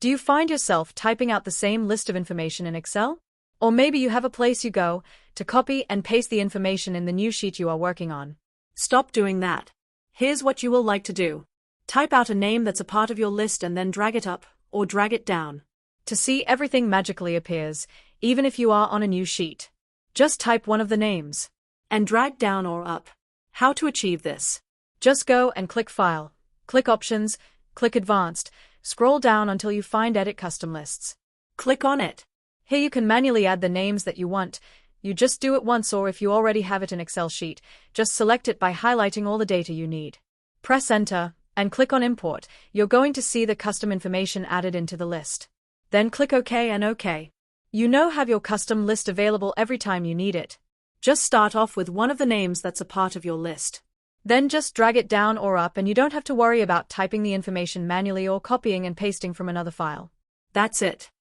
Do you find yourself typing out the same list of information in Excel? Or maybe you have a place you go to copy and paste the information in the new sheet you are working on. Stop doing that. Here's what you will like to do. Type out a name that's a part of your list and then drag it up or drag it down. To see everything magically appears, even if you are on a new sheet. Just type one of the names and drag down or up. How to achieve this? Just go and click File, click Options, click Advanced, scroll down until you find Edit Custom Lists. Click on it. Here you can manually add the names that you want. You just do it once, or if you already have it in Excel sheet, just select it by highlighting all the data you need. Press Enter and click on Import. You're going to see the custom information added into the list. Then click OK and OK. You now have your custom list available every time you need it. Just start off with one of the names that's a part of your list. Then just drag it down or up, and you don't have to worry about typing the information manually or copying and pasting from another file. That's it.